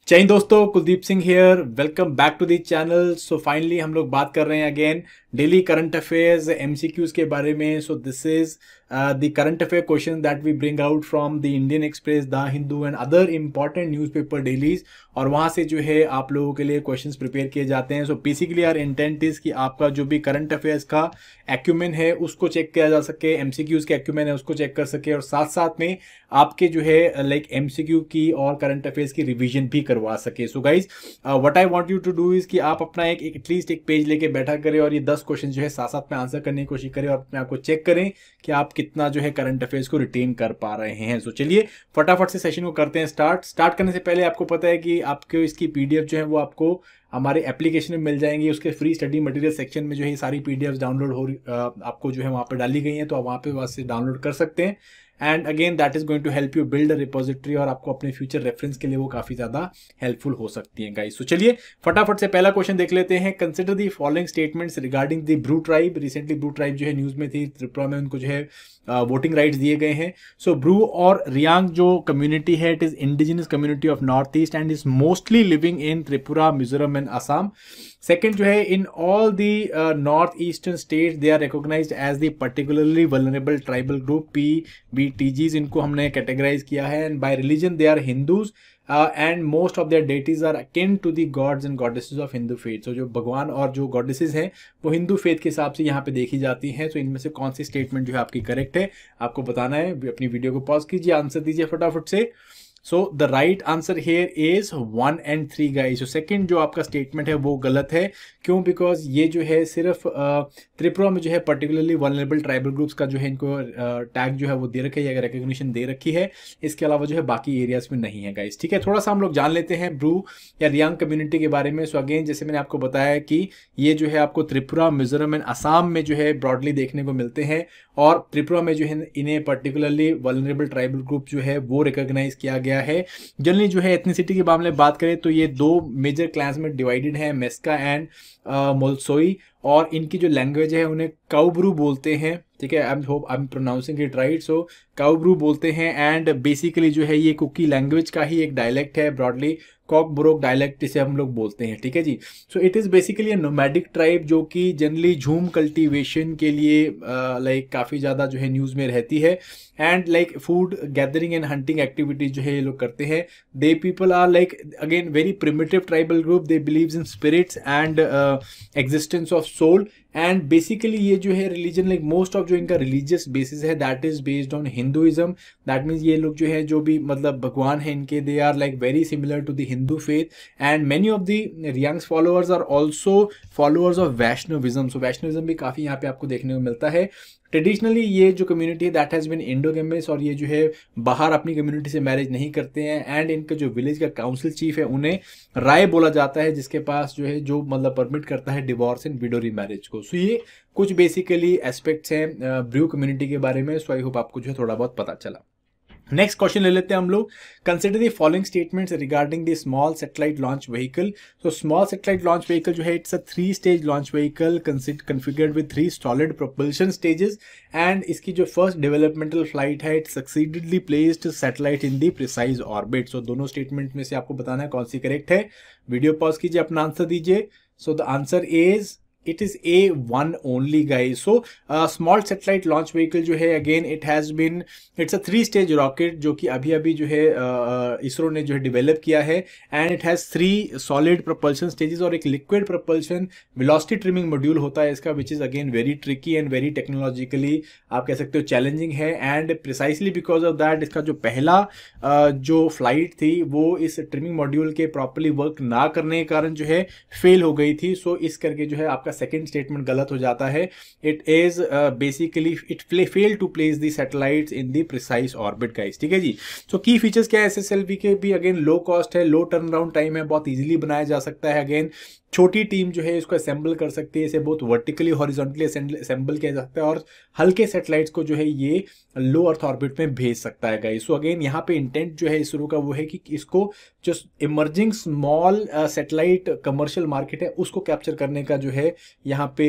जय हिंद दोस्तों, Kuldeep Singh here. Welcome back to the channel. So finally हम लोग बात कर रहे हैं again daily current affairs MCQs के बारे में। So this is the current affair question that we bring out from the Indian Express, the Hindu and other important newspaper dailies. और वहां से जो है आप लोगों के लिए क्वेश्चंस प्रिपेयर किए जाते हैं। So basically our intent is कि आपका जो भी करंट अफेयर्स का एक्यूमेन है उसको चेक किया जा सके, एमसीक्यूज के एक्यूमेन है उसको चेक कर सके, और साथ साथ में आपके जो है लाइक एमसीक्यू की और करंट अफेयर्स की रिवीजन भी करवा सके। So guys what I want you to do is कि आप अपना एक एटलीस्ट एक पेज लेके बैठा करें और ये 10 क्वेश्चन जो है साथ साथ में आंसर करने की कोशिश करें और अपने आप को चेक करें कि आप कितना जो है करंट अफेयर्स को रिटेन कर पा रहे हैं। सो चलिए फटाफट से सेशन को करते हैं स्टार्ट करने से पहले आपको पता है कि आपको इसकी पीडीएफ जो है वो आपको हमारे एप्लीकेशन में मिल जाएंगी। उसके फ्री स्टडी मटेरियल सेक्शन में जो है सारी पीडीएफ डाउनलोड हो आपको जो है वहाँ पर डाली गई हैं, तो आप वहाँ पे वहाँ से डाउनलोड कर सकते हैं। And again that is going to help you build a repository, और आपको अपने फ्यूचर रेफरेंस के लिए वो काफी ज्यादा हेल्पफुल हो सकती है गाइस। तो चलिए फटाफट से पहला क्वेश्चन देख लेते हैं। Consider the following statements regarding the Bru tribe. Recently Bru tribe जो है न्यूज में थी, त्रिपुरा में उनको जो है वोटिंग राइट्स दिए गए हैं। सो ब्रू और रियांग जो कम्युनिटी है, it is indigenous community of north east and is mostly living in Tripura, Mizoram and Assam. Second जो है, in all the north eastern state they are recognized as the particularly vulnerable tribal group, PBTGs इनको हमने categorize किया है। And by religion they are Hindus and most of their deities are akin to the gods and goddesses of Hindu faith. तो जो भगवान और जो goddesses हैं वो हिंदू फेथ के हिसाब से यहाँ पे देखी जाती हैं। तो इनमें से कौन सी स्टेटमेंट जो है आपकी करेक्ट है आपको बताना है। अपनी वीडियो को पॉज कीजिए, आंसर दीजिए फटाफट से। So the right answer here is 1 and 3 guys. जो सेकंड जो आपका स्टेटमेंट है वो गलत है। क्यों? बिकॉज ये जो है सिर्फ त्रिपुरा में जो है पर्टिकुलरली वल्नरेबल ट्राइबल ग्रुप्स का जो है इनको टैग जो है वो दे रखे है या रिकॉग्निशन दे रखी है। इसके अलावा जो है बाकी एरियाज में नहीं है गाइस। ठीक है, थोड़ा सा हम लोग जान लेते हैं ब्रू या रियांग कम्युनिटी के बारे में। सो अगेन जैसे मैंने आपको बताया कि ये जो है आपको त्रिपुरा, मिजोरम एंड असम में जो है ब्रॉडली देखने को मिलते हैं, और त्रिपुरा में जो है इन्हें पर्टिकुलरली वल्नरेबल ट्राइबल ग्रुप जो है वो रिकॉग्नाइज किया गया है। जनरली जो है एथनिसिटी के मामले में बात करें तो ये दो मेजर क्लास में डिवाइडेड है, मेस्का एंड मोल्सोई, और इनकी जो लैंग्वेज है उन्हें काउब्रू बोलते हैं। ठीक है, I hope I am pronouncing it right. So Kaubru बोलते हैं, एंड बेसिकली जो है ये कुकी लैंग्वेज का ही एक डायलेक्ट है, ब्रॉडली कॉकब्रोक डायलेक्ट इसे हम लोग बोलते हैं। ठीक है जी। So it is basically a nomadic tribe जो कि जनरली झूम कल्टीवेशन के लिए लाइक काफ़ी ज़्यादा जो है न्यूज़ में रहती है, and like food gathering and hunting activities जो है ये लोग करते हैं। They people are like again very primitive tribal group, they believes in spirits and existence of soul. And basically ये जो है रिलीजन लाइक मोस्ट ऑफ जो इनका रिलीजियस बेसिस है that is based on Hinduism. That means ये लोग जो है जो भी मतलब भगवान है इनके, they are like very similar to the Hindu faith, and many of the Reangs followers are also followers of Vaishnavism. So Vaishnavism भी काफ़ी यहाँ पे आपको देखने को मिलता है। ट्रेडिशनली ये जो कम्युनिटी है दैट हैज़ बिन इंडोगेमस, और ये जो है बाहर अपनी कम्युनिटी से मैरिज नहीं करते हैं। एंड इनका जो विलेज का काउंसिल चीफ है उन्हें राय बोला जाता है, जिसके पास जो है जो मतलब परमिट करता है डिवोर्स एंड विडो मैरिज को। सो ये कुछ बेसिकली एस्पेक्ट्स हैं ब्रू कम्युनिटी के बारे में। सो आई होप आपको जो है थोड़ा बहुत पता चला। नेक्स्ट क्वेश्चन ले लेते हैं हम लोग। Consider the following statements regarding the small satellite launch vehicle. तो स्मॉल सैटेलाइट लॉन्च व्हीकल जो है it's a 3-stage launch vehicle configured with 3 solid propulsion stages, and इसकी जो फर्स्ट डेवलपमेंटल फ्लाइट है it succeededly placed satellite in the precise orbit. So दोनों statement में से आपको बताना है कौन सी करेक्ट है। वीडियो पॉज कीजिए, अपना आंसर दीजिए। So the answer is it is A1 only guys. So small satellite launch vehicle जो है again it has been it's a 3-stage rocket जो कि अभी जो है इसरो ने जो है डेवलप किया है, and it has 3 solid propulsion stages और एक liquid propulsion velocity trimming module होता है इसका, which is again very tricky and very technologically आप कह सकते हो challenging है। and precisely because of that इसका जो पहला जो फ्लाइट थी वो इस ट्रिमिंग मॉड्यूल के प्रॉपरली वर्क ना करने के कारण जो है फेल हो गई थी। सो इस करके जो है आपका सेकंड स्टेटमेंट गलत हो जाता है। It is basically it fail to place the satellites in the precise orbit guys. ठीक है जी। सो की फीचर्स क्या है एसएसएलवी के भी? अगेन लो कॉस्ट है, लो टर्न अराउंड टाइम है, बहुत इजीली बनाया जा सकता है। अगेन छोटी टीम जो है इसको असेंबल कर सकती है, इसे बहुत वर्टिकली हॉरिजॉन्टली असेंबल किया जा सकता है, और हल्के सैटेलाइट्स को जो है ये लो अर्थ ऑर्बिट में भेज सकता है गाइस। सो अगेन यहाँ पे इंटेंट जो है इसरो का वो है कि इसको जो emerging small satellite commercial market है उसको कैप्चर करने का जो है यहाँ पे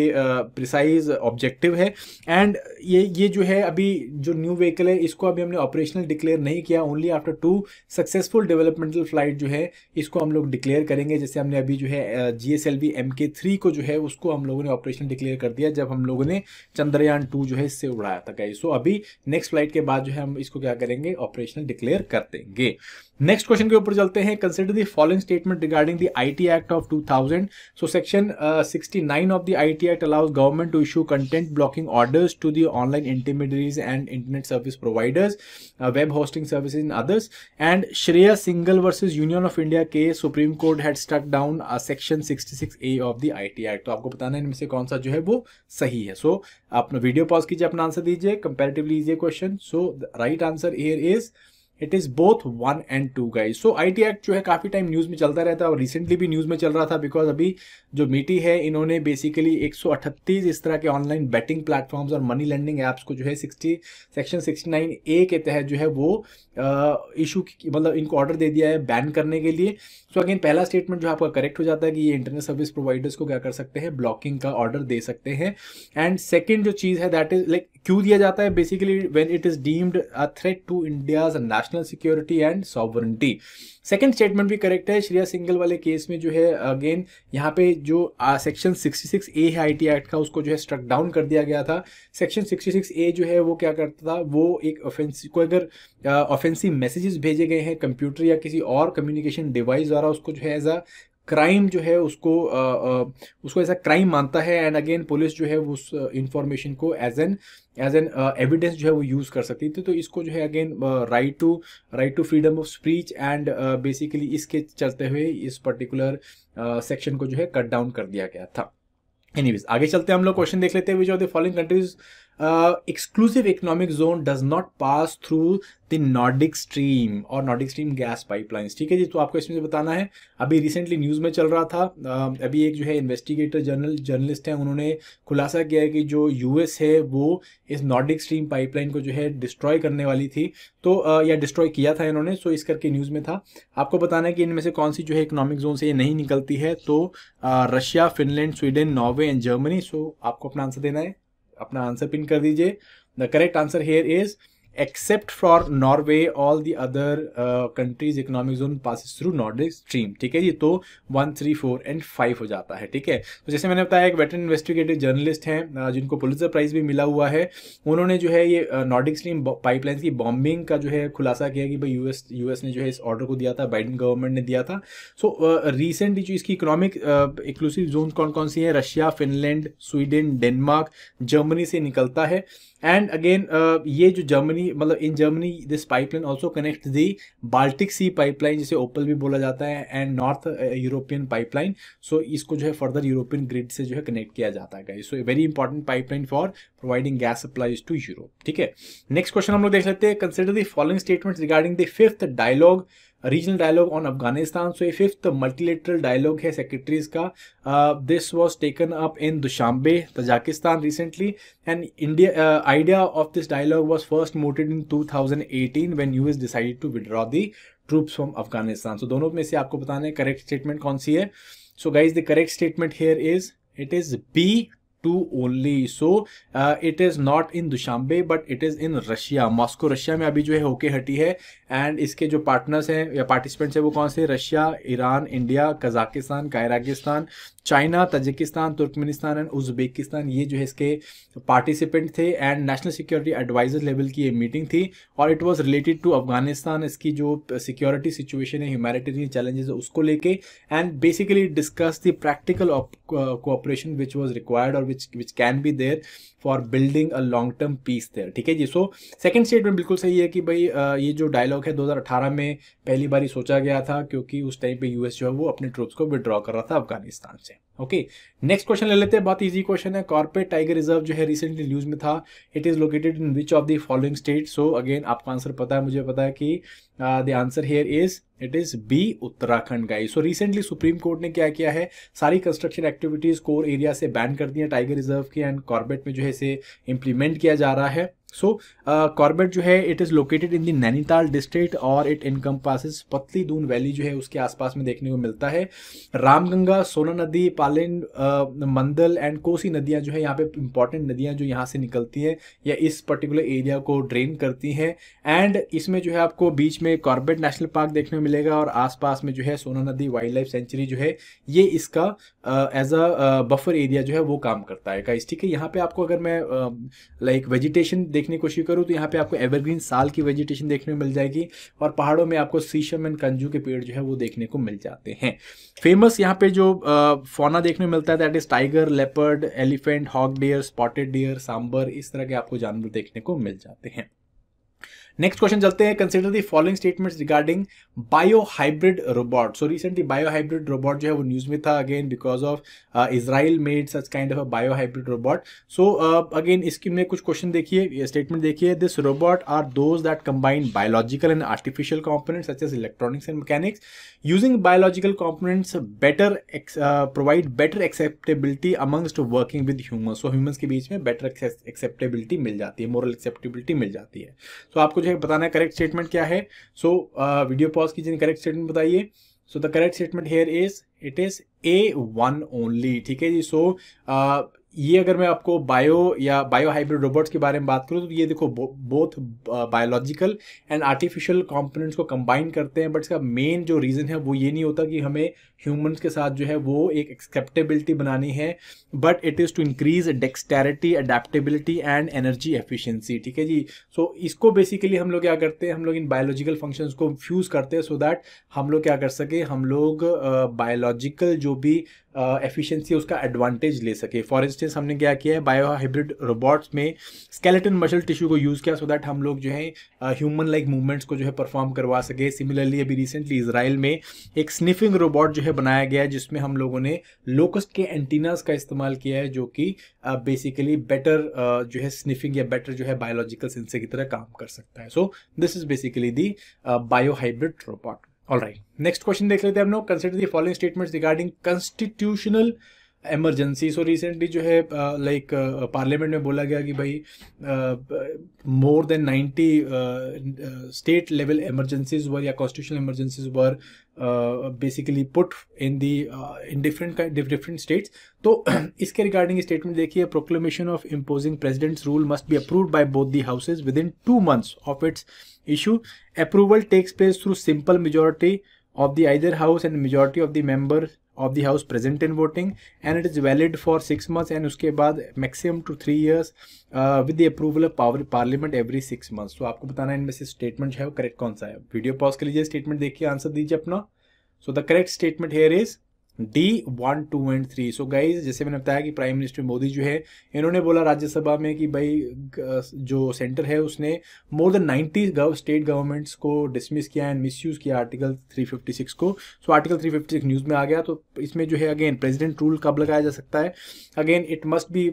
प्रिसाइज ऑब्जेक्टिव है। एंड ये जो है अभी जो न्यू व्हीकल है इसको अभी हमने ऑपरेशनल डिक्लेयर नहीं किया, only after 2 successful developmental flight जो है इसको हम लोग डिक्लेयर करेंगे। जैसे हमने अभी जो है GSLV MK3 को जो है उसको हम लोगों ने ऑपरेशनल डिक्लेयर कर दिया जब हम लोगों ने चंद्रयान 2 जो है इससे उड़ाया था गाइस। सो अभी नेक्स्ट फ्लाइट के बाद जो है हम इसको क्या करेंगे, ऑपरेशनल डिक्लेयर कर देंगे। नेक्स्ट क्वेश्चन के ऊपर चलते हैं। Consider the following statement regarding the IT act of 2000। So section 69 of the IT act allows government to issue content blocking orders to the online intermediaries and internet service providers, web hosting services and others. And Shreya Singhal versus union of India के supreme court had struck down section 66A of the IT act. तो आपको बताना है इनमें से कौन सा जो है वो सही है। सो आप वीडियो पॉज कीजिए, अपना आंसर दीजिए, comparatively easy question. So right answer here is it is both 1 and 2 guys. So IT act जो है काफी टाइम न्यूज में चलता रहता है और रिसेंटली भी न्यूज में चल रहा था, बिकॉज अभी जो मीटी है इन्होंने बेसिकली 138 इस तरह के ऑनलाइन बेटिंग प्लेटफॉर्म्स और मनी लेंडिंग एप्स को जो है सेक्शन 69A के तहत जो है वो इशू मतलब इनको ऑर्डर दे दिया है बैन करने के लिए। सो अगेन पहला स्टेटमेंट जो आपका करेक्ट हो जाता है कि ये इंटरनेट सर्विस प्रोवाइडर्स को क्या कर सकते हैं, ब्लॉकिंग का ऑर्डर दे सकते हैं। एंड सेकेंड जो चीज है दैट इज लाइक क्यों दिया जाता है, basically when it is deemed a threat to India's national security and sovereignty. Second statement भी करेक्ट है। श्रेया सिंगल वाले केस में जो है अगेन यहाँ पे जो सेक्शन 66A है IT एक्ट का उसको जो है स्ट्रक डाउन कर दिया गया था। सेक्शन 66A जो है वो क्या करता था, वो एक ऑफेंसिव को अगर ऑफेंसिव मैसेजेस भेजे गए हैं कंप्यूटर या किसी और कम्युनिकेशन डिवाइस द्वारा, उसको जो है एज अ क्राइम जो है उसको ऐसा क्राइम मानता है। एंड अगेन पुलिस जो है उस इंफॉर्मेशन को एज एन एविडेंस जो है वो यूज कर सकती थी। तो इसको जो है again right to freedom of speech and basically इसके चलते हुए इस पर्टिकुलर सेक्शन को जो है कट डाउन कर दिया गया था। एनीवेज आगे चलते हैं हम लोग, क्वेश्चन देख लेते हैं। विच of the following countries exclusive economic zone does not pass through the Nordic Stream और Nordic Stream गैस पाइपलाइंस। ठीक है जी, तो आपको इसमें से बताना है। अभी रिसेंटली न्यूज में चल रहा था, अभी एक जो है इन्वेस्टिगेटर जर्नलिस्ट है, उन्होंने खुलासा किया है कि जो US है वो इस नॉर्डिक स्ट्रीम पाइपलाइन को जो है डिस्ट्रॉय करने वाली थी, तो या डिस्ट्रॉय किया था इन्होंने। सो इस करके न्यूज में था। आपको बताना है कि इनमें से कौन सी जो है इकोनॉमिक जोन से ये नहीं निकलती है, तो Russia, Finland, Sweden, Norway and Germany. So आपको अपना आंसर देना है, अपना आंसर पिन कर दीजिए। The correct answer here is except for Norway all the other countries economic zone passes through Nordic stream. ठीक है जी, तो 1, 3, 4 and 5 हो जाता है। ठीक है, तो जैसे मैंने बताया एक वेटरन इन्वेस्टिगेटिव जर्नलिस्ट हैं जिनको पुलित्जर प्राइज भी मिला हुआ है, उन्होंने जो है ये नॉर्डिक स्ट्रीम पाइपलाइन की बॉम्बिंग का जो है खुलासा किया कि भाई यूएस ने जो है इस ऑर्डर को दिया था, बाइडेन गवर्नमेंट ने दिया था। सो रिसेंटली जो इसकी इकोनॉमिक एक्सक्लूसिव जोन कौन कौन सी है, Russia, Finland, Sweden, Denmark, Germany से निकलता है। एंड अगेन ये जो जर्मनी मतलब in Germany this pipeline also connect the Baltic C pipeline जिसे ओपल भी बोला जाता है एंड नॉर्थ यूरोपियन पाइपलाइन। सो इसको जो है फर्दर यूरोपियन ग्रिड से जो है कनेक्ट किया जाता है guys. So very important pipeline for providing gas supplies to Europe. ठीक है, नेक्स्ट क्वेश्चन हम लोग देख लेते हैं। Consider the following statements regarding the fifth dialogue regional dialogue on Afghanistan. So ये फिफ्थ मल्टीलेटरल डायलॉग है सेक्रेटरीज का। This was taken up in Dushanbe, Tajikistan recently and India idea of this dialogue was first mooted in 2018 when US decided to withdraw the troops from Afghanistan. So दोनों में से आपको बताना है correct statement कौन सी है। So guys, the correct statement here is it is B only. So it is not in Dushanbe but it is in Russia. Moscow Russia में अभी जो है होके हटी है। एंड इसके जो पार्टनर्स हैं या पार्टिसिपेंट्स हैं वो कौन से, Russia, Iran, India, Kazakhstan, Kyrgyzstan, China, Tajikistan, Turkmenistan and Uzbekistan, ये जो है इसके पार्टिसिपेंट थे। And national security adviser level की ये मीटिंग थी और it was related to Afghanistan, इसकी जो सिक्योरिटी सिचुएशन है, ह्यूमैनिटेरियन चैलेंजेस है उसको लेके, and basically discuss the practical cooperation which was required or which can be there for building a long term peace there. ठीक है जी, सो सेकंड स्टेटमेंट बिल्कुल सही है कि भाई ये जो डायलॉग है 2018 में पहली बार सोचा गया था क्योंकि उस टाइम पे यूएस जो है वो अपने ट्रूप्स को विड्रॉ कर रहा था अफगानिस्तान से। ओके, नेक्स्ट क्वेश्चन ले लेते हैं, बहुत इजी क्वेश्चन है। कॉर्पोरेट टाइगर रिजर्व जो है रिसेंटली न्यूज में था, it is located in which of the following state. So again आपका आंसर पता है, मुझे पता है कि the answer here is it is B Uttarakhand guys. So recently Supreme Court ने क्या किया है, सारी कंस्ट्रक्शन एक्टिविटीज कोर एरिया से बैन कर दी है टाइगर रिजर्व की, एंड कॉर्बेट में जो है इसे इंप्लीमेंट किया जा रहा है। सो कॉर्बेट जो है it is located in the Nainital district और इट इनकम्पासेस पतली दून वैली जो है उसके आसपास में देखने को मिलता है। रामगंगा, सोना नदी, पालिन, मंदल एंड कोसी नदियां जो है यहाँ पे इंपॉर्टेंट नदियां जो यहाँ से निकलती हैं या इस पर्टिकुलर एरिया को ड्रेन करती हैं। एंड इसमें जो है आपको बीच में कॉर्बेट नेशनल पार्क देखने को मिलेगा और आसपास में जो है सोना नदी वाइल्ड लाइफ सेंचुरी जो है ये इसका एज अ बफर एरिया जो है वो काम करता है गाइस, ठीक है। यहाँ पे आपको अगर मैं लाइक वेजिटेशन देखने की कोशिश करूँ तो यहाँ पे आपको एवरग्रीन साल की वेजिटेशन देखने को मिल जाएगी और पहाड़ों में आपको शीशम एंड कंजू के पेड़ जो है वो देखने को मिल जाते हैं। फेमस यहाँ पे जो फौना देखने को मिलता है that is tiger, leopard, elephant, hog deer, spotted deer, sambar, इस तरह के आपको जानवर देखने को मिल जाते हैं। नेक्स्ट क्वेश्चन चलते हैं। Consider the following statements regarding bio hybrid robot. So recently bio hybrid robot जो है वो न्यूज में था again because of Israel made such kind of a bio hybrid robot. So again इसकी में कुछ क्वेश्चन देखिए, स्टेटमेंट देखिए। This robot are those that combine biological and artificial components such as electronics and mechanics using biological components better provide better acceptability amongst working with humans. So humans के बीच में better acceptability मिल जाती है, moral acceptability मिल जाती है। सो आपको जो है बताना है करेक्ट स्टेटमेंट क्या है। सो वीडियो पॉज कीजिए, करेक्ट स्टेटमेंट बताइए। So the correct statement here is it is A1 only, ठीक है जी। सो ये अगर मैं आपको बायो या बायो हाइब्रिड रोबोट्स के बारे में बात करूँ तो ये देखो both biological and artificial components को कंबाइन करते हैं, बट इसका मेन जो रीज़न है वो ये नहीं होता कि हमें ह्यूमंस के साथ जो है वो एक एक्सेप्टेबिलिटी बनानी है, but it is to increase dexterity, adaptability and energy efficiency, ठीक है जी। सो इसको बेसिकली हम लोग क्या करते हैं, हम लोग इन बायोलॉजिकल फंक्शंस को फ्यूज़ करते हैं सो दैट हम लोग क्या कर सके, हम लोग बायोलॉजिकल जो भी एफिशिएंसी उसका एडवांटेज ले सके। फॉर इंस्टेंस हमने क्या किया है, बायो हाइब्रिड रोबोट्स में स्केलेटन मसल टिश्यू को यूज़ किया सो दैट हम लोग जो है ह्यूमन लाइक मूवमेंट्स को जो है परफॉर्म करवा सके। सिमिलरली अभी रिसेंटली इजराइल में एक स्निफिंग रोबोट जो है बनाया गया है जिसमें हम लोगों ने लोकस्ट के एंटीनास का इस्तेमाल किया है जो कि बेसिकली बेटर जो है स्निफिंग या बेटर जो है बायोलॉजिकल सेंसर की तरह काम कर सकता है। So this is basically the bio hybrid robot. Alright, next question देख लेते हैं हम लोग। Consider the following statements regarding constitutional emergency. So recently जो है लाइक पार्लियामेंट में बोला गया कि भाई more than 90 state level emergencies were या constitutional emergencies were basically put in the in different states. तो इसके रिगार्डिंग स्टेटमेंट देखिए, proclamation of imposing president's rule must be approved by both the houses within 2 months of its issue. Approval takes place through simple majority of the either house and majority of the member of the house present in voting and it is valid for 6 months and उसके बाद maximum to 3 years with the approval of parliament every 6 months। तो आपको बताना है इनमें से statement जो है वो करेक्ट कौन सा है। वीडियो पॉज कर लीजिए, स्टेटमेंट देखिए, आंसर दीजिए अपना। So the correct statement here is D1, 2 and 3। So guys जैसे मैंने बताया कि प्राइम मिनिस्टर मोदी जो है इन्होंने बोला राज्यसभा में कि भाई जो सेंटर है उसने मोर देन 90 स्टेट गवर्नमेंट्स को डिसमिस किया एंड मिसयूज किया आर्टिकल 356 को। सो आर्टिकल 356 न्यूज़ में आ गया। तो इसमें जो है अगेन प्रेसिडेंट रूल कब लगाया जा सकता है, अगेन इट मस्ट बी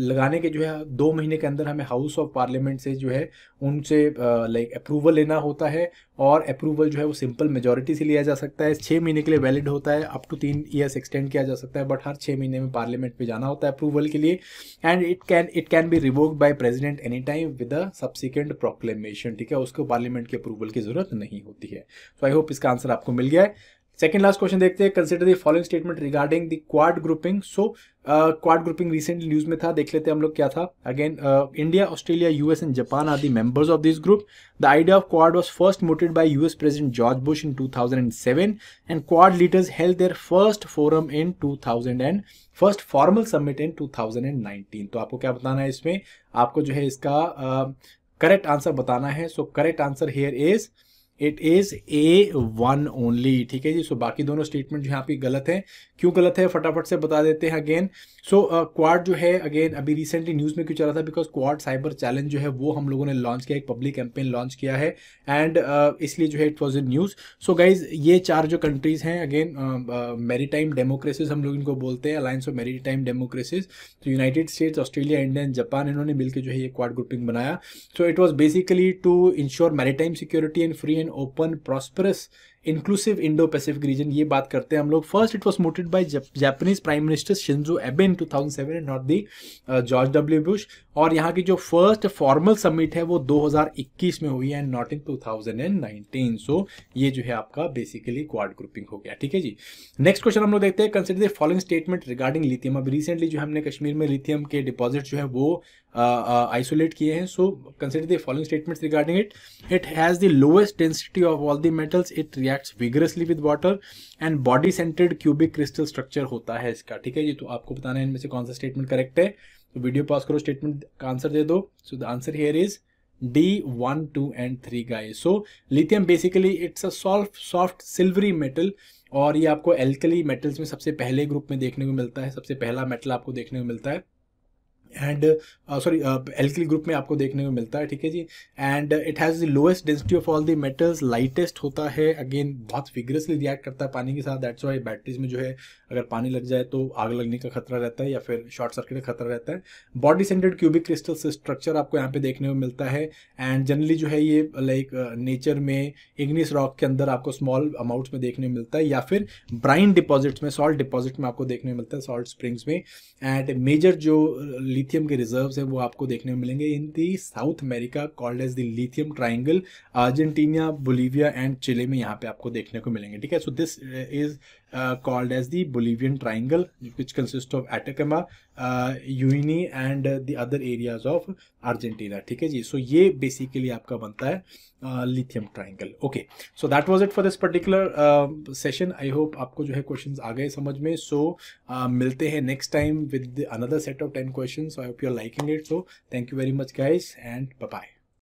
लगाने के जो है 2 महीने के अंदर हमें हाउस ऑफ पार्लियामेंट से जो है उनसे लाइक अप्रूवल लेना होता है और अप्रूवल जो है वो सिंपल मेजॉरिटी से लिया जा सकता है। 6 महीने के लिए वैलिड होता है, अप टू 3 ईयर्स एक्सटेंड किया जा सकता है, बट हर 6 महीने में पार्लियामेंट में जाना होता है अप्रूवल के लिए and it can be revoked by president any time with a subsequent proclamation, ठीक है। उसको पार्लियामेंट के अप्रूवल की जरूरत नहीं होती है। सो आई होप इसका आंसर आपको मिल गया है। सेकेंड लास्ट क्वेश्चन देखते हैं। Consider the following statement regarding the quad grouping. So quad grouping recently news में था, देख लेते हैं हम लोग क्या था। Again India, Australia, US and Japan are the members of this group. The idea of quad was first mooted by US president George Bush in 2007 and quad leaders held their first forum in 2000 and first formal summit in 2019। तो आपको क्या बताना है इसमें, आपको जो है इसका करेक्ट आंसर बताना है। So correct answer here is it is A1 only, ठीक है जी। सो बाकी दोनों स्टेटमेंट जो यहाँ पे गलत है। क्यों गलत है फटाफट से बता देते हैं अगेन। सो क्वाड जो है अगेन अभी रिसेंटली न्यूज़ में क्यों चला था, बिकॉज क्वाड साइबर चैलेंज जो है वो हम लोगों ने लॉन्च किया, एक पब्लिक कैंपेन लॉन्च किया है एंड इसलिए जो है it was in news. So guys ये 4 जो कंट्रीज हैं अगेन मैरीटाइम डेमोक्रेसीज हम लोग इनको बोलते हैं, अलायंस ऑफ मैरीटाइम डेमोक्रेसीज। तो United States, Australia, India and Japan इन्होंने मिलकर जो है ये क्वाड ग्रुपिंग बनाया। So it was basically to ensure maritime security and free and open, prosperous inclusive Indo Pacific region, ये बात करते हैं हम लोग। First it was mooted by Japanese prime minister Shinzo Abe in 2007 and not the George W Bush. और यहाँ की जो फर्स्ट फॉर्मल समिट है वो 2021 में हुई है एंड नॉट इन 2019। सो ये जो है आपका बेसिकली क्वाड ग्रुपिंग हो गया, ठीक है जी। नेक्स्ट क्वेश्चन हम लोग देखते हैं, consider the following statement regarding lithium. अब रिसेंटली जो हमने कश्मीर में लिथियम के डिपॉजिट जो है वो आइसोलेट किए हैं। So consider the following statements regarding it. It has the lowest density of all the metals, it reacts vigorously with water and body centred cubic crystal structure होता है इसका, ठीक है जी। तो आपको बताना है इनमें से कौन सा स्टेटमेंट करेक्ट है। तो वीडियो पॉज करो, स्टेटमेंट का आंसर दे दो। सो the answer here is D 1, 2 and 3 guys. So lithium basically it's a soft silvery metal और ये आपको एल्कली मेटल्स में सबसे पहले ग्रुप में देखने को मिलता है, सबसे पहला मेटल आपको देखने को मिलता है एंड एल्कली ग्रुप में आपको देखने को मिलता है, ठीक है जी। And it has the lowest density of all the metals, lightest होता है, अगेन बहुत विग्रसली रिएक्ट करता है पानी के साथ। दैट्स वाई बैटरीज में जो है अगर पानी लग जाए तो आग लगने का खतरा रहता है या फिर शॉर्ट सर्किट का खतरा रहता है। Body centred cubic crystal structure आपको यहाँ पे देखने को मिलता है एंड जनरली जो है ये लाइक नेचर में इग्निस रॉक के अंदर आपको स्मॉल अमाउंट्स में देखने को मिलता है या फिर ब्राइन डिपॉजिट्स में, सॉल्ट डिपॉजिट में आपको देखने को मिलता है, सॉल्ट स्प्रिंग्स में। एंड मेजर जो लिथियम के रिजर्व्स हैं वो आपको देखने को मिलेंगे in the South America called as the lithium triangle, Argentina, Bolivia and Chile में यहाँ पे आपको देखने को मिलेंगे, ठीक है। So this is called as the Bolivian triangle which consists of Atacama, Uyuni and the other areas of Argentina, ठीक है जी। सो ये बेसिकली आपका बनता है lithium triangle. Okay, so that was it for this particular session. I hope आपको जो है क्वेश्चंस आ गए समझ में। सो मिलते हैं next time with another set of 10 questions. I hope you are liking it. So thank you very much guys and bye bye.